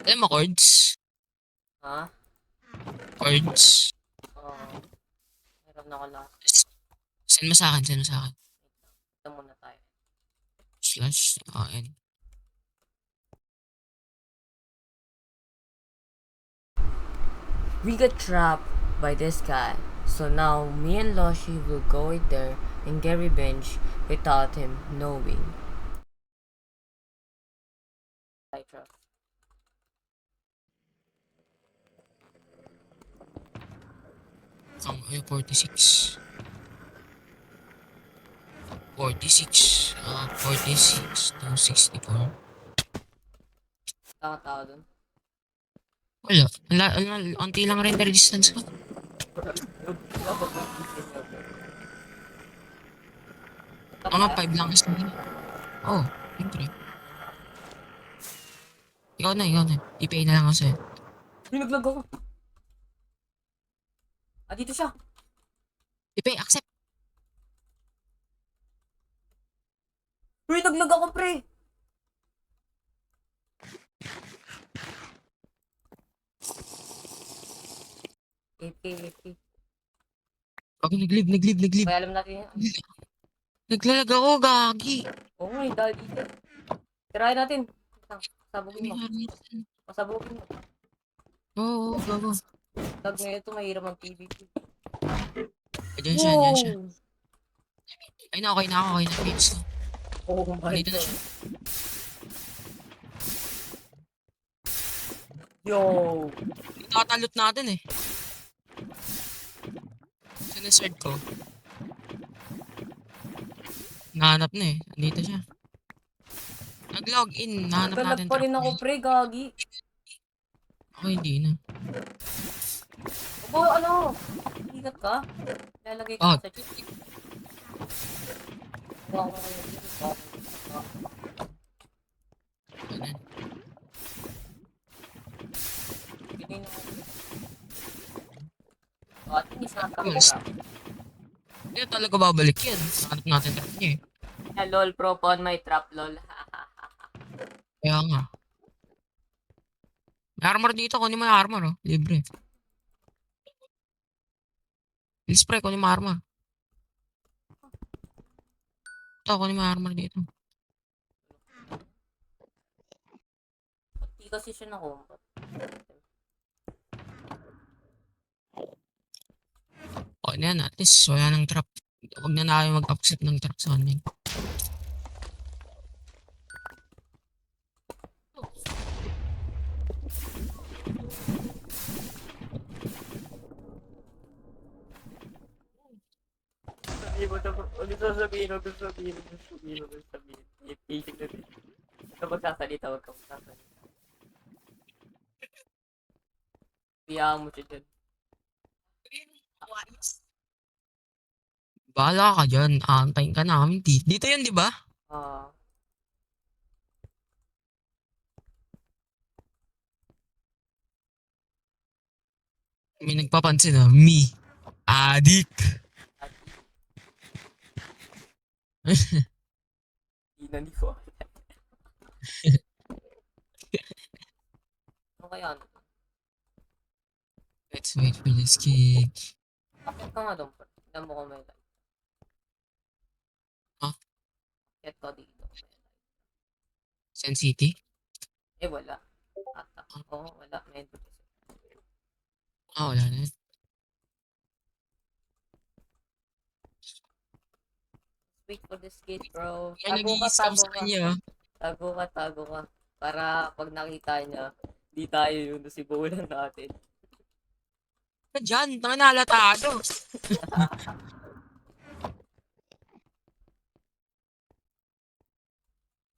Alam mo, chords? Ha? Chords. Oo. Meron ako lahat. Send mo sa akin, send mo sa akin. Ito muna tayo. Slash, AN. We got trapped by this guy. So now me and Loshi will go in there and get revenge without him knowing. Ang 46. 46. 46 to 64. Tao dun. Wala. Unti lang render distance ko. Mga 5 lang isa nila. Oh, siyempre. Ikaw na. I-pay na lang ako sa'yo. Uy, naglag ako. Dito siya. I-pay, accept. Uy, naglag ako, pre. AP. Ako naglib. Kaya alam natin yan. Naglalag ako, gagi. Oo nga, dahil dito. Tirahin natin. Pasabugin mo. Pasabugin mo. Oo, gago. Tag na ito, mahirap ang PvP. Diyan siya. Ay na, okay na. Fix na. Oh my Dito na god. siya. Yo! Tatalot natin eh. Sinesword ko. Nahanap na eh. Andito siya. Nag-login. Nahanap Nagkalag natin pa rin ako, pre, gagi. Ako hindi na. Opo, ano? Higat ka? Lalagay ko Oh, sa chip. Wow, dito. ganun. Bigay na ako. At least nakakapag Mas, hindi na talaga babalik yan. Nahanap natin trap niya eh. lol, prop on my trap, lol. Kaya nga. May armor dito. Kunin mo yung armor oh. Libre. Please pre, kunin mo armor. Ito, kunin mo yung armor dito. Hindi kasi siya nakumpat. Okay na yan. At least wala ng trap. Huwag na tayo mag-accept ng trap sa amin. Huwag sasabihin. Isip na rin. Ito magsasalita, huwag kang magsasalita. Biyaan mo siya dyan. Bahala ka dyan. Aantayin ka namin. Dito yun, di ba? Ah, May nagpapansin na. Me. Adik. hindi ko. Ano kaya? Let's wait for this kid. Akit ka nga doon. Tignan mo kung may light. Ah? Akit ka dito. Sun City? Wala. Ata. Oo, wala. Medyo. Wala na. Wait for this gate, bro. May nag-i-scam sa kanya. Tago ka. Para pag nakita niya, di tayo yung nasibulan natin. Diyan, tanga nalatado.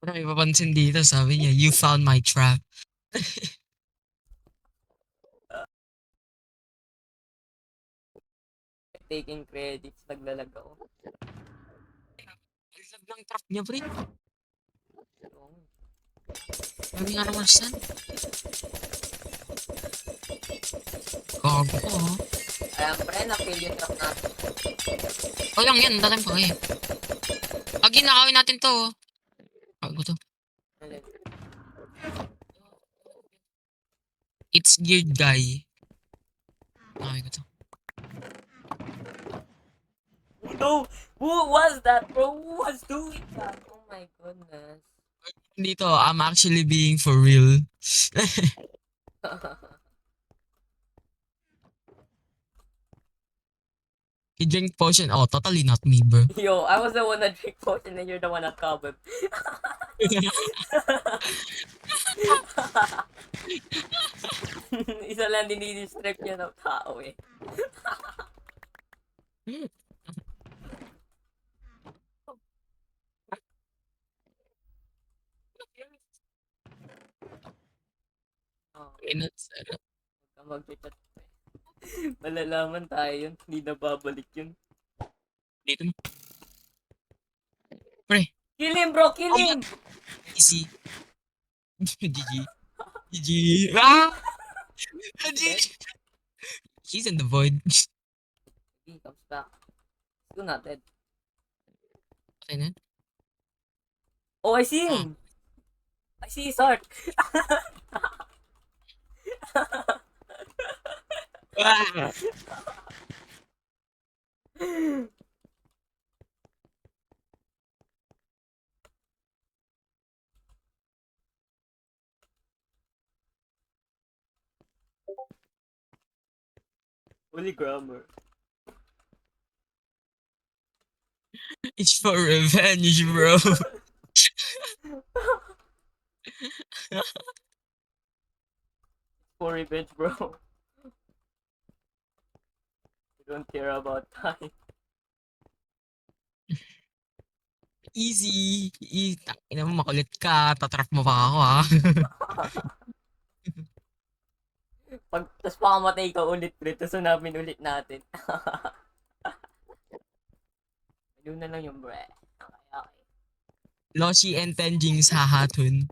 Wala may papansin dito, sabi niya, you found my trap. Taking credits, naglalag ako. Alag ng trap niya, pre. Oo. Sabi nga naman siya. Gago ko, ha? Ayan, pre, na-fail yung trap natin. O lang yan, dalam ko eh. Pag ginakawin natin to, oh. Gago to. Alin? It's geared guy. Okay ko to. No! Who was that, bro? Who was doing that? Oh my goodness. Dito, I'm actually being for real. He drink potion. Oh, totally not me, bro. Yo, I was the one that drank potion and you're the one that covered. Isa lang dinidistract niya ng tao eh. Oh, Inat sarap. huwag ka mag-chat. Malalaman tayo yun. Hindi na babalik yun. Dito mo. Pre, Kill him, bro! Kill Oh, him! easy. GG. GG. Ah! GG. He's in the void. He comes back. Still not dead. Okay na. Oh, I see him! I see his heart. Ah! Holy grammar. It's for revenge, bro. For revenge, bro. We don't care about time. Easy. Ina mo, makulit ka. Tatrap mo pa ako, ha? Tas pakamatay ka ulit, pre. Tas hanapin ulit natin. Yun na lang yung bre. Okay, okay. Loshi and Tenjing's hahatun.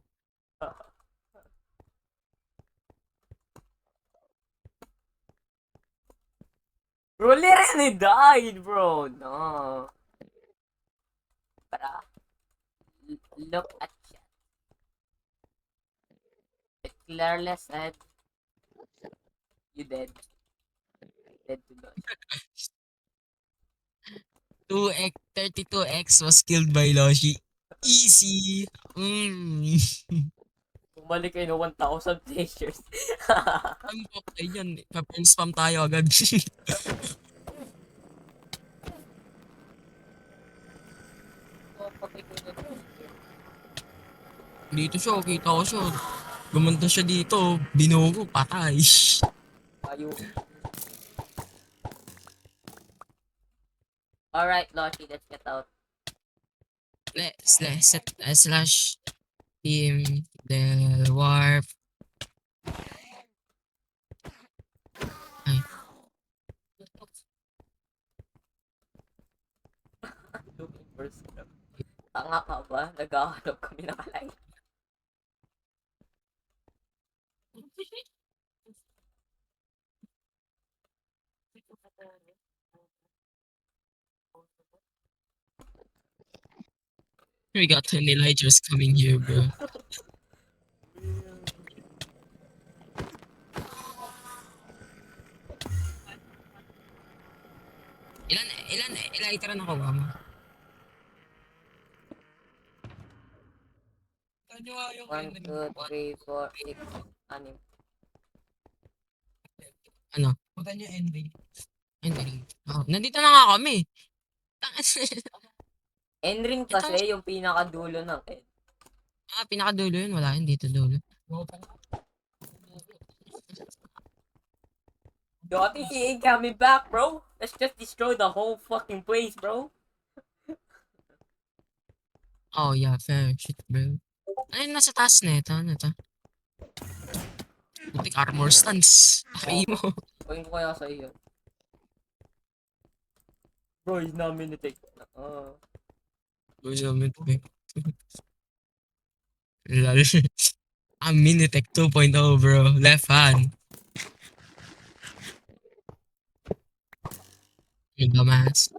Bro, literally died, bro. No. Para. Look at chat. It clearly said, you dead. Dead to God. 32X was killed by Loshi. Easy. Bumalik kayo ng 1,000 players. Ang okay yan. Kapag spam tayo agad. Dito siya, kita ko siya. Gumunta siya dito. Binugo, patay. Ayo. Alright, Loshi, let's get out. Slash team the warp. Ay. Looking for stuff. Tanga ka ba? Naghahanap kami ng alay. We got 10 Elijahs coming here, bro. Ilan Elijah na nakuha mo? Ano yung 1, 2, 3, 4, 6, anim. Ano? Punta niyo ending. Ending. Oh, nandito na nga kami. Enring kasi yung pinakadulo ng end. Pinakadulo yun. Wala yun dito dulo. Yo, I think he ain't coming back, bro. Let's just destroy the whole fucking place, bro. Oh, yeah. Fair shit, bro. Ano yun nasa taas na ito? Ano ito? Putik armor stance. Okay mo. Kuhin ko kaya sa iyo. Bro, he's not minute. Gusto mo ito, eh. Lol. I'm Minitech 2.0, bro. Left hand. Yung dumbass.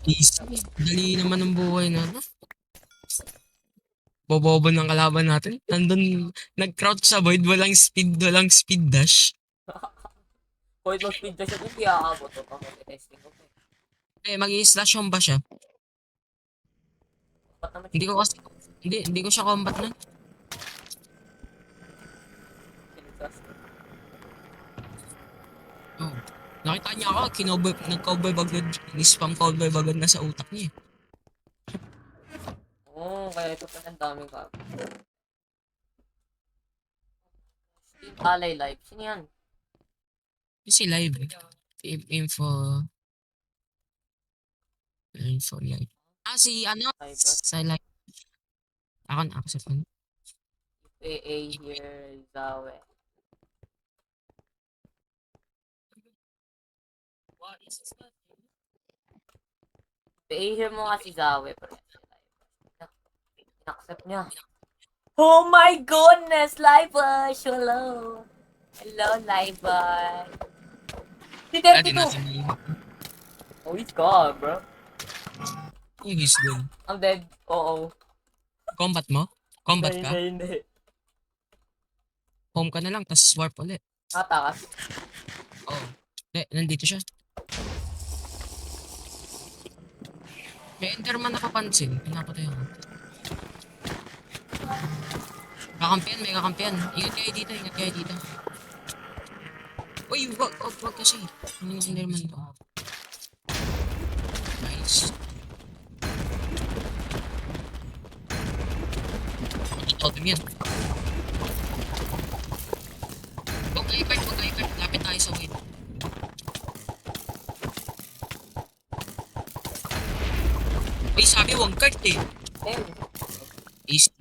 Easy. Dali naman ang buhay na. Bobobo ng kalaban natin. Nandun, nag-crouch sa void, walang speed dash. Kahit mag-speed dash ako, hindi aabot. O, pang-testing ko. Eh, mag-i-slash home ba siya? Ba't naman Hindi ko kasi, hindi ko siya combat nun. sinutrust ko? Oh. Nakita niya ako, nag-cowboy bagad, ni-spam cowboy bagad na sa utak niya. Oo, kaya ito pa ang daming ka. Steam Ally Live. Sino yan? Kasi live. Info live. Ah, si ano? Live ba? Sa live. Ako sa phone. AA here, Zawe. AA here mo nga si Zawe. In-accept niya. Oh my goodness! Livebush! Hello! Hello, Livebush! Si Dati 32! natin na Oh, he's gone, bro. yung he's good. I'm dead. Oo. Combat mo? Combat ka? Hindi. Home ka na lang, tapos warp ulit. Takas. Oo. Nandito siya. May Enderman napapansin. Pinapatay ako. May kakampiyan. Ingat kayo dito. Uy, wag kasi. Ano yung Enderman to? Nice. Totem yan. Huwag kayo part. Lapit tayo sa win. Uy, sabi huwag cart eh. Easy.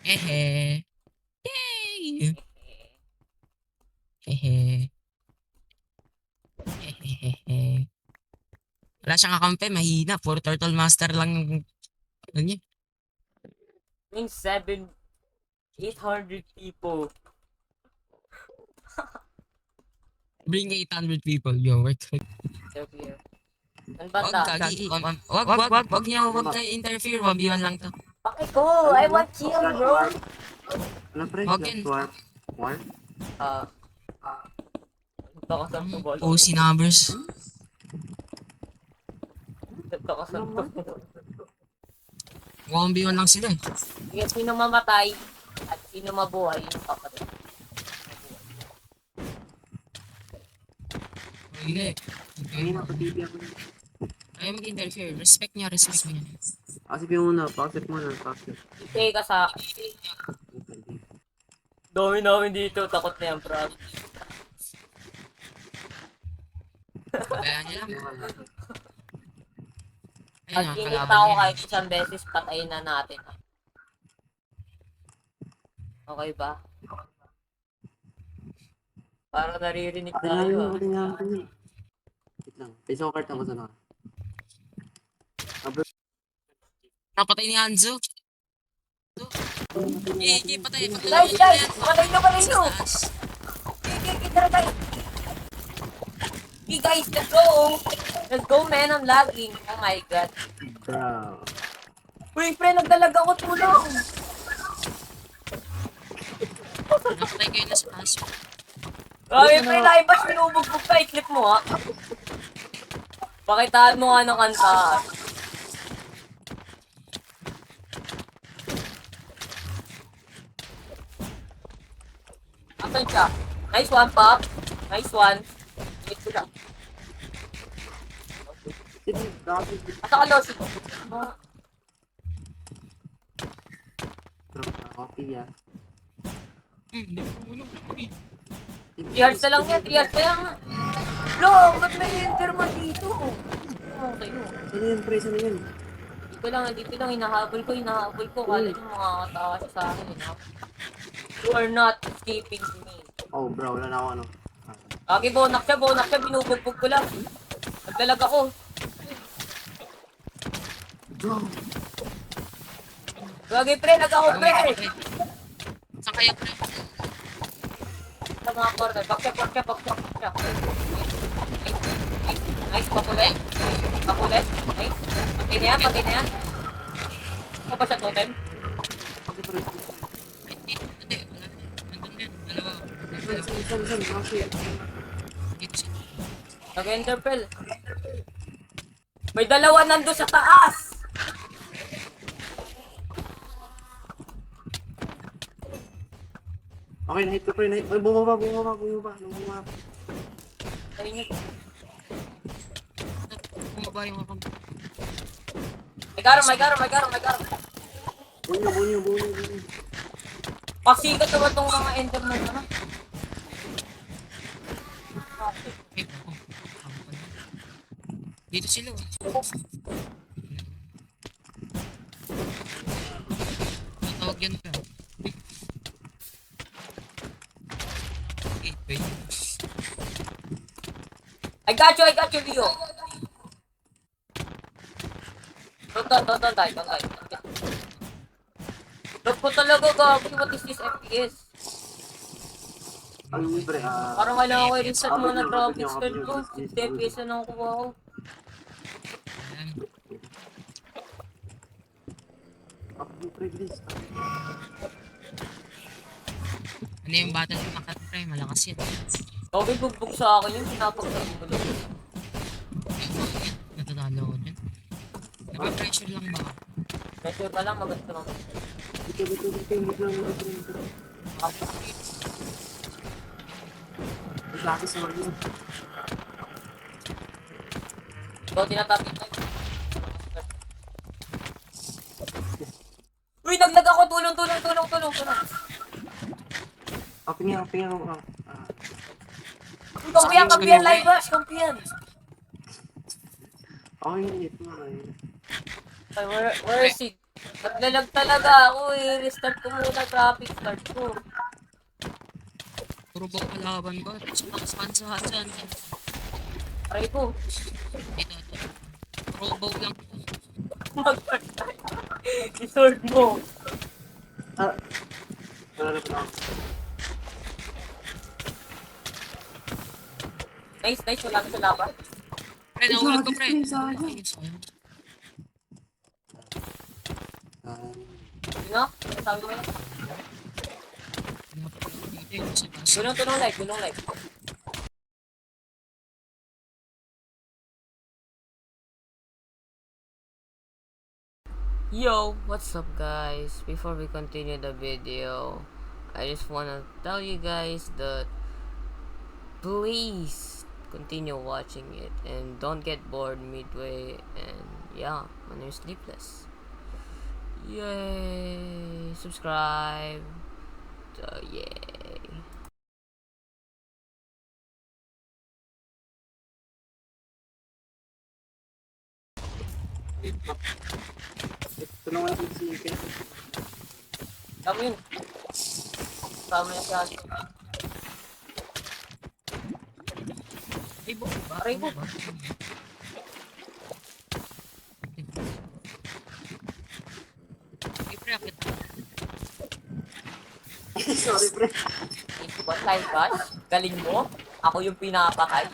Hehe. Yay! Hehe. Hehehehe. Wala siyang kakampi, mahina. Puro Turtle Master lang yung ano niya. Yung 800 people. Bring 800 people. Yo, work. So here. Ang Wag banda. kagi. Wag kayo interfere. 1v1 lang to. Bakit ko? I want chill, bro. Ano pre? Okay. Last warp? Ito ka sa tubol. OC numbers. Ito ka sa tubol. 1v1 lang sila eh. Sige, sino mamatay at sino mabuhay, yung kapatid. Hindi. Hindi na, patipi ako. Ayaw mag-interfere. Respect niya. Pasip yung una, pasip mo na, pasip. Stay ka sa... Dami namin dito, takot na yan, bro. Kaya niya lang. Pag Ayun, inita kalaban ako niya. kahit isang beses, patayin na natin. Okay ba? Para naririnig tayo. Pati nga. Wait lang, may soccer ako sa mga. Napatay ni Hanzo. Patay. Guys! Patay na! Tara tayo! Hey guys, let's go! Let's go, man! I'm lagging. Oh my god. Bro. Uy, pre, nagdalag ako tulong! Napatay kayo na sa taas. Grabe, pre, naibas, pinubugbog ka. I-clip mo, ha? Pakitaan mo nga ng kanta. Asan siya? Nice one, Pop. Nice one. Wait ko lang. Asa ka, Losi? Coffee ya. 3 hours na lang yan, 3 hours na yan. Lo, ba't may enter mo dito? Okay, no. Ano yan pre, saan yan? Dito lang, hinahabol ko. Kala nyo makakatawa siya sa akin, You are not escaping me. Oh bro, wala na ako ano. Okay, bonak siya, binubugbog ko lang. Nagdalag ako. Bro, Gagi, pre, nag-ako, pre. Saan kaya pre? Sa mga corner, bakya. Nice, pakulit. Nice. Patay na yan. Ano ba siya, totem? Saan? Okay. Dito sila. Nag-enderpearl. May dalawa nando sa taas! Okay, na-hit ko pre. Ay, bumaba. Ayun yun. Bumaba yung akong. May garo. Bunyo. Pasikat naman tong mga enderman na. Ay, bako. Dito sila. Oh. Tawag yan ka. Wait. I got you, Leo. Don't die. Look ko talaga, gabi. What is this FPS? Ano mo pre? Parang kailangan ko i-reset muna graphics card ko. 50 FPS na lang kuha ko. Ayan. Pre, please. Ano yung battle ng makat pre? Malakas yan. Okay, bugbog sa akin yung pinapagsabi ko lang. Natatalo ko dyan. Nagpa-pressure lang ba? Pressure ka lang, maganda lang. Dito. Laki sa mga So, tinatapit tayo. Uy, naglag ako! Tulong! Pingin ako. Kampiyan! Live rush! Kampiyan! Okay, hit mo. Ay, where is it? Naglalag talaga ako eh. Restart ko muna graphics card ko. Puro ba kalaban ko? Sumakaspan sa hatsan. Aray ko. Ito. Puro bow lang. Mag-start tayo. I-sword mo. Wala pa ako. Nice. Wala na sa laban. Pre, nahulag ko pre. Sayang. Ay, sayang. Sino? Sabi mo yun? Dito yung sa taas. Gulong live. Yo, what's up guys? Before we continue the video, I just wanna tell you guys that please continue watching it and don't get bored midway. And yeah, my name is Sleepless. Yay! Subscribe. Yay! Tulungan natin si Ken. Kami yun. Kami na siya. Ay, bow ba? Aray ko. Bow ba? Ay, pre, akit ako. Sorry pre. What live rush? Galing mo? Ako yung pinapakay.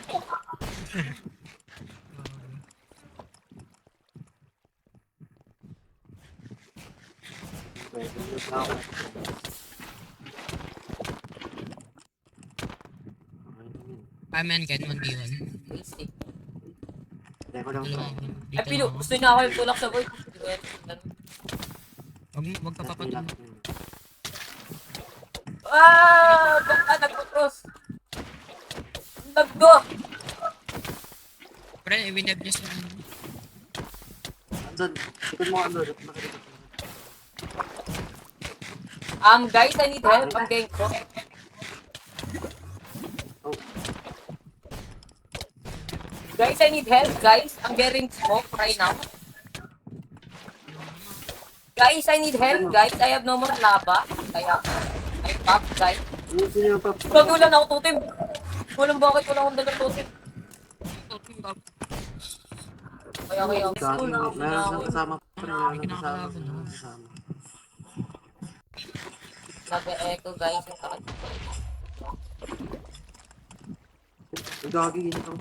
Amen, Ken, 1v1. Easy. Teko lang. Ay, pino, gusto niya ako yung tulak sa void. Wag ka papatulog. Baka nagpo-cross. Nagdo! Pre, winab niya sa Andun. Ikot mo andun. Nakikita ko. Guys, I need help. I'm getting cross. Oh. Guys, I need help. Guys, I'm getting smoke right now. Guys, I need help. Guys, I have no more lava. Kaya, I pop, guys. Sino yung pap? Wag wala na ako totem. Walang bakit wala akong dalang totem. Kaya, school na ako. Meron siyang kasama. Meron May kasama. kinakalaban, Nag-echo, guys. Yung sakit. Gagi ito.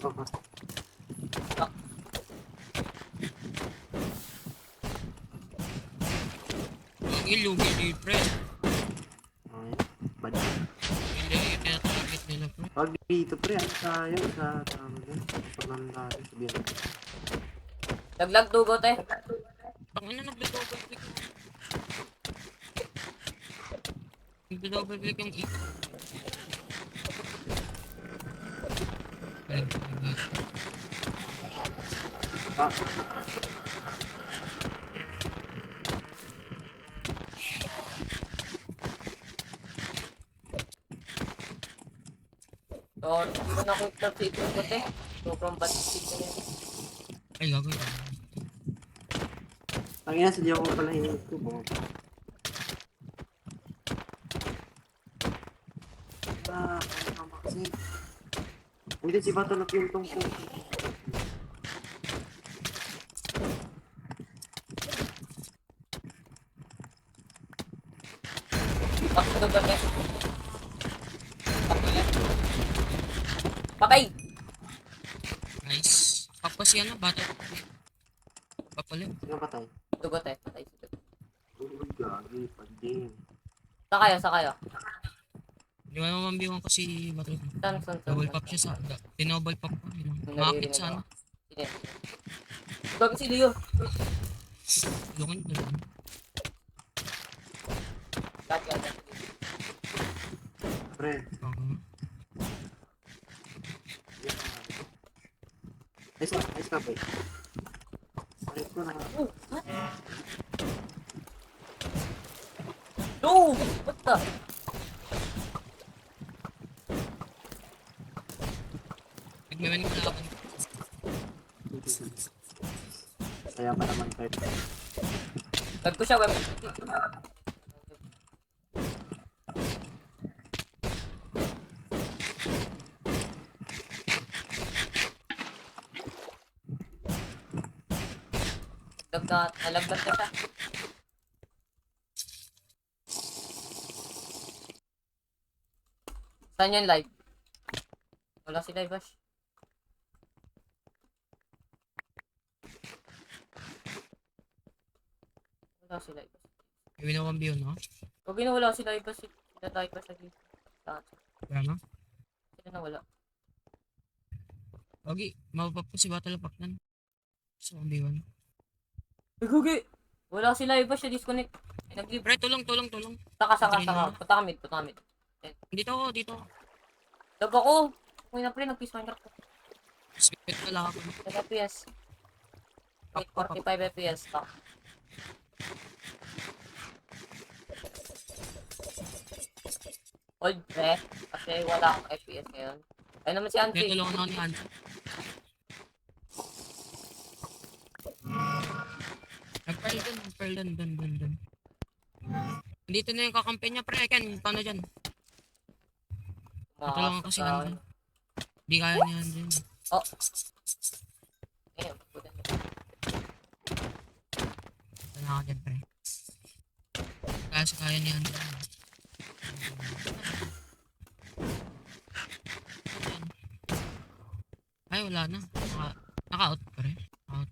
Okay. Lugi, pre. Ay, bad. Hindi, yung tinatarget nila, pre. Pag dito, pre, ang sayang sa tama din. Pag nandari, sabihan. Laglag dugot eh. Pangina, nagdo-double click mo. Nagdo-double click yung E. Galing. Ah, So, hindi ko na quick trap sa dugot eh. Sobrang bad speed na yan. Ay, gagawin. ang ina, sadya ko pala hinihit ko. Ano naman kasi. Hindi, si Battle yung tungkol. Back to dugot eh. Patay! Nice. Papa si ano, bata. Papali. Sino patay? Dugot eh. Patay si dugot. Uy, gagi, panding. Sa kayo. Di ba mamambiwan ko si Bato? San. Double pop siya sa... Tinouble pop ko. Makakit sa ano. Sige. Bago si Leo. Lukon ko lang. Gotcha. Pre, ayos ka, pre. Ayos ko na. No! What the? Nagmemen ko na ako. Kaya pa naman, pre. Lag ko siya, web. Nalaglag ka siya. Saan yan live? Wala si live, Bash. Wala si live, Bash. Gawin ako ang biyon, no? Pag wala si live, Bash. Sila tayo pa siya dito. Kaya no? Sila na wala. Okay, mapapap ko si Battle Pack nan. Sa ang biyon. Ay, gugi! Wala si live, Bash. Disconnect. Nag-leave. Pre, tulong. Saka. Punta kami. Dito ako. Lag ako. Uy na pre, nag-peace Minecraft ko. Spit ko lang ako. 5 FPS. Wait, 45 FPS pa. Hold pre, kasi wala akong FPS ngayon. Ayun naman si Pre, Auntie. tulungan ako ni Anjo. Nag-pearl dun. Dito na yung kakampi niya, pre. Ken, paano dyan? Tutulungan ko si Anjo. Di kaya niya Anjo. Oh. Ayun, puta niya. Wala ako dyan, pre. Kaya ni Anjo. Ay, wala na. Naka-out, pre. Out.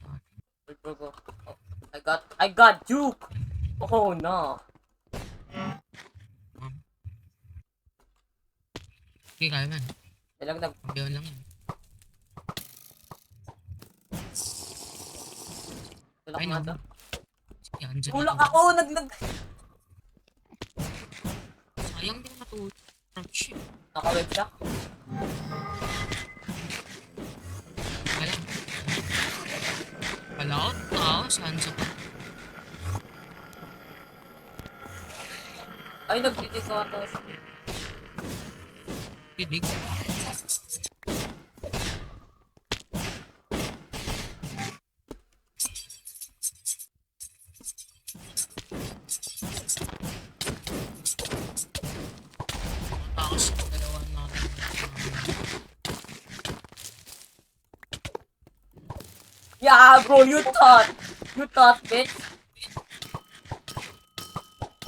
Go. Oh, I got juke! Oh no. Okay, kaya man. Nalaglag. Pagbiyon lang yan. Tulak Ay, mo no. to. Sige, Anjo. Tulak ako! Naglag! Sayang din matulog. Shit. Naka-web siya. Wala. Palaot? Oo, saan sa pa? Ay, nag-didig ko ito. Tidig. Tapos, dalawa natin. Yeah, bro, you thought, bitch.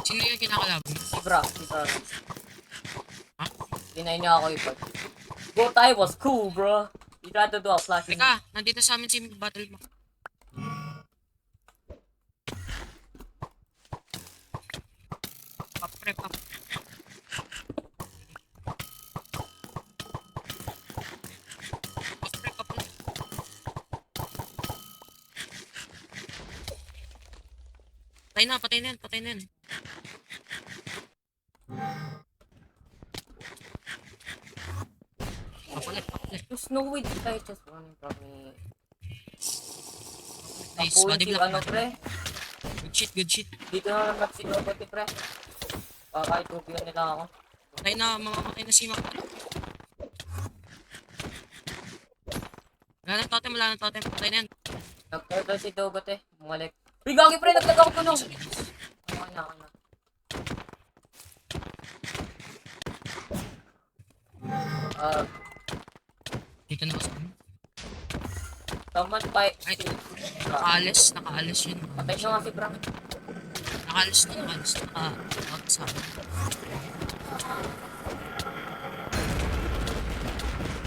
Sino yung kinakalaban? Si bro. Ha? Dinay niya ako ipag. Both I was cool, bro. You tried to do a flash. Teka, nandito sa amin si Battle Mac. pre, pop. Pop, pre, pop lang. Patay na yan, patay na yan. Papalit, papalit. There's no way this guy just running from me. Nice, Napuwi body si block. ano pre. Good shit, good shit. Dito na lang nagsigaw pati pre. Kahit tubigan nila ako. Patay na, mamamatay na si Mac. Wala ng totem, patay na yan. Nagkakal si Dogot eh. Bumalik. Uy, gagi pre, naglag ako tulong. Ano na. Dito na kasi. Someone fight. Ay, nakaalis yun. Patay nyo nga si Bram. Nakaalis na, out sa akin.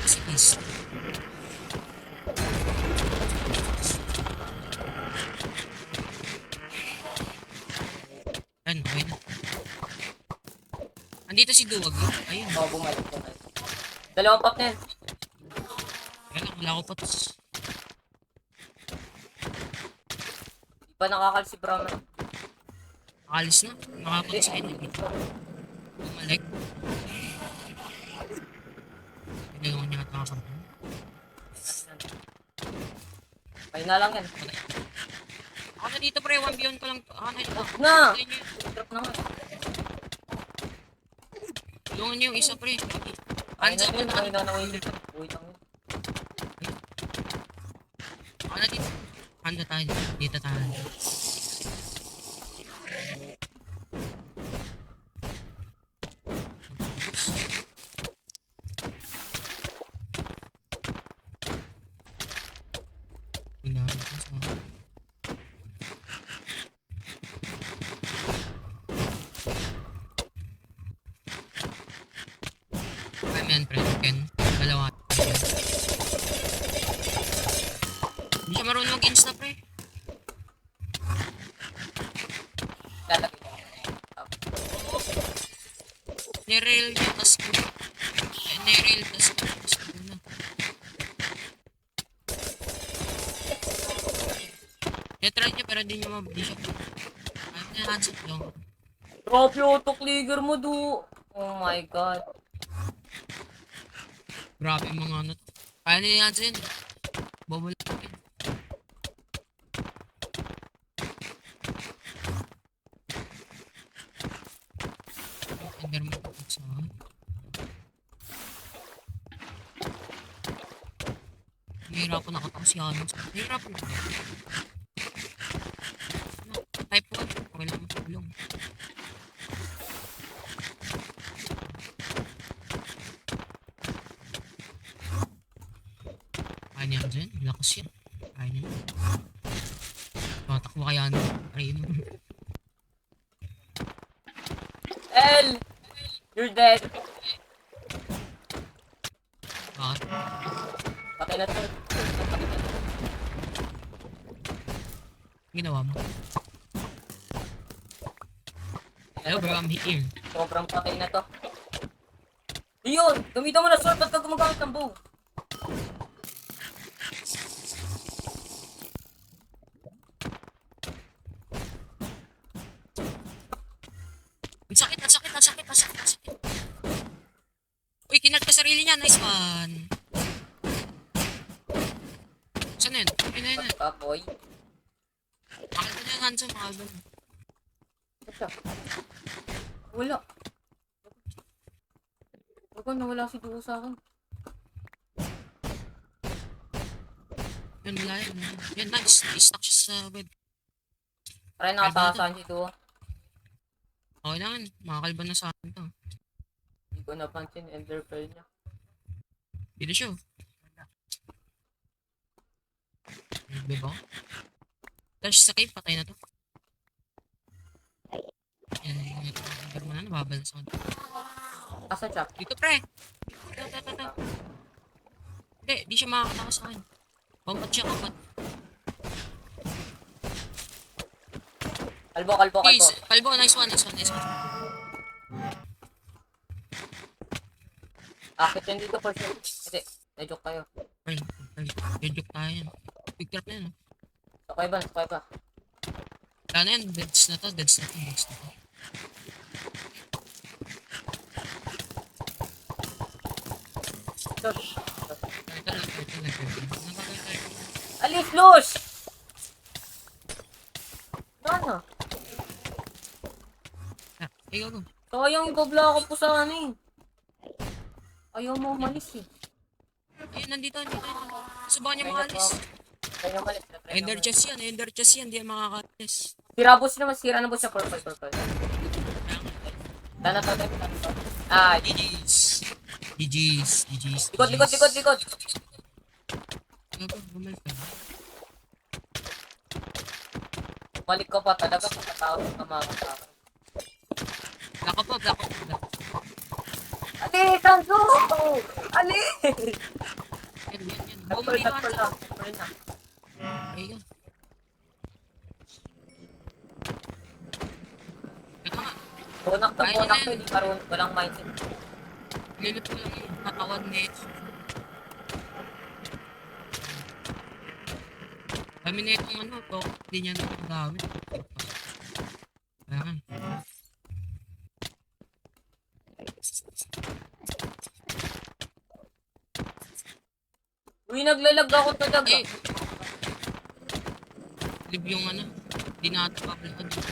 Kasi east. Ayun, okay na. Andito si Duwag. Ayun. Oo, bumalik. Dalawang pop na yan. Kaya lang, wala ko pa. Di pa nakakal si Bram. Nakaalis na. Nakapag sa enemy. Bumalik. Pinagawa niya at nakapag. Kaya na lang yan. Ako na dito pre, 1v1 ko lang. Ako na dito. Na! Tulungan niyo. Drop na nga. Tulungan niyo yung isa pre. Ay Hands na up yun. na. Ay na uwi lang yun. Ako na dito. Handa tayo. Dito tayo. Yan, pre. Ken. Dalawa. Hindi siya marunong mag-insta, pre. Lalagay ko. Nirail niya, tas nirail, tas na. Netral niya, pero di siya. Ayaw niya, hands up lang. Drop yung auto-clicker mo, do. Oh my god. Grabe yung mga ano. Kaya niya yan yun. Bubble. Enderman ko sa nahihirapan na katapos si Hanon. Nahihirapan na. Type 1. Okay lang matulong. Kaya niya dyan. Lakas yan. Kaya niya. Tatakbo kaya na. Try mo. L! You're dead. Bakit? Patay na to. Ginawa mo? Hello bro, I'm here. Sobrang patay na to. Yun! Gamitan mo na sword. Ba't ka gumagamit ng bow? Ang sakit, ang sakit, ang sakit, ang sakit, ang sakit. Uy, kinat ka sarili niya. Nice one. Saan na yun? Yun na yun. Basta boy. Makita niya yung handsome, makita mo. Basta. Wala. Bago, nawala si Duo sa akin. Yun, wala yun. Yan, nice. I-stuck siya sa bed. Try nakatasan si Duo. Okay lang, makakalban na sa akin to. Hindi ko napansin ender pearl niya. Dito siya. Diba? Touch sa cave, patay na to. Yan, yung na, nababalance ako. Asa siya? Dito, pre! Ito. Hindi, di siya makakatawa sa akin. Combat siya, combat. Kalbo. Please, kalbo, nice one. Akit yan dito for sure. Hindi, na-joke kayo. Ay, joke tayo yan. Picture na yan. Sakay ba? Sakay ba? Wala na yan, deads na to, deads na to, deads na to. Josh. Ito lang, ito lang, ito lang. Nabagal tayo. Alis, Lush! Ano? Ah, ikaw go. Sayang ibabla ako po sa ano eh. Ayaw mo umalis eh. Ayun, nandito, nandito. Subukan niya makalis. Ayaw umalis. Ender chest yan, ender chest yan, di yan makakalis. Sira boss naman, sira na boss siya. Purple, purple. Tana to, tana to. Ah, GG's. GG's, GG's. likod, likod, likod, likod. Ikaw go, bumalik ka. Balik ko pa talaga kung katawag ka mga katawag. Black up po, black up, black up. Ali, tanso! Ali! Yan, yan, yan. Purple, Bumili ka purple sa. na. Purple na. Ayun. Ito nga, Bunak to, Ayun bunak na to. yan. Hindi karoon, walang mindset. lilit ko lang yung katawan nito. Kami na itong ano, to, hindi niya nagagamit. Ayan. Uy, naglalag ako talaga. Eh! Live yung ano, di natin papalakad yung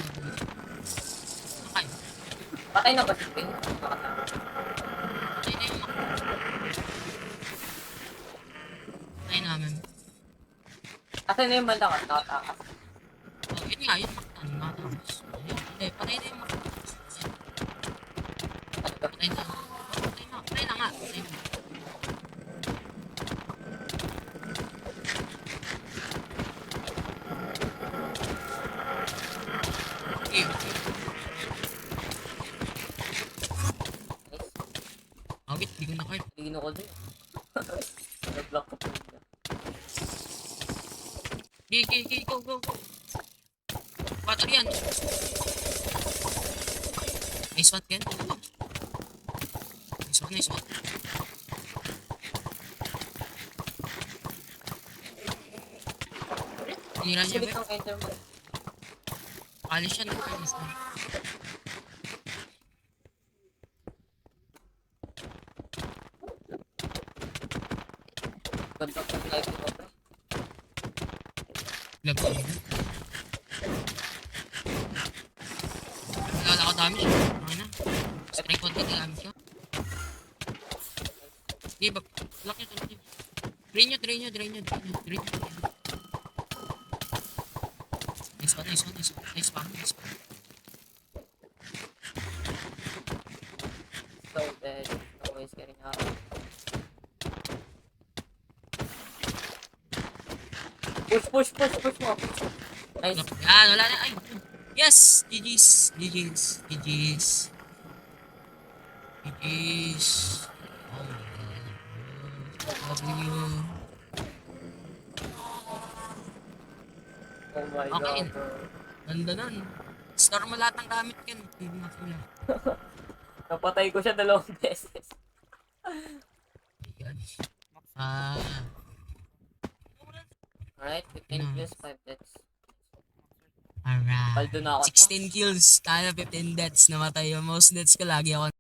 okay. Patay na ba si Ping? Patay na yung mak. Patay namin. Kasi na yung banda ka, nakatakas. Oh, yun nga, yung mak. Ano, matapos. Ayun, hindi, patay na yung mak. Patay na. Patay na nga. Patay na. Okay, okay. Awit, di ko na card. Lino ko din. Nag-block ko. Okay, go, go, go. Battery yan. Nice one, Ken. Nice one, nice one. Tinira niya, Sulit Bek. ng enter mo. Alis siya, nag-alis na. Ganda ko ng life ko. Lag ko. Wala ako damage. Okay na. Strike konti na damage ko. Okay, lock nyo, lock nyo. Drain nyo, drain nyo, drain nyo, drain nyo, drain nyo. Nice one, nice one, nice one. Nice one, nice one. So dead. Always getting out. Push mo. Nice. Yan, wala na. Ay, yes! GG's, GG's, GG's. GG's. Oh, W. Oh my Okay. god, bro. Ganda nun. Store mo lahat ng gamit yan. Hindi mo sila. Napatay ko siya 2 beses. Yan. Ah, Alright, 15 kills, 5 deaths. alright. Paldo na ako. 16 kills, tayo 15 deaths. Namatay yung most deaths ko lagi ako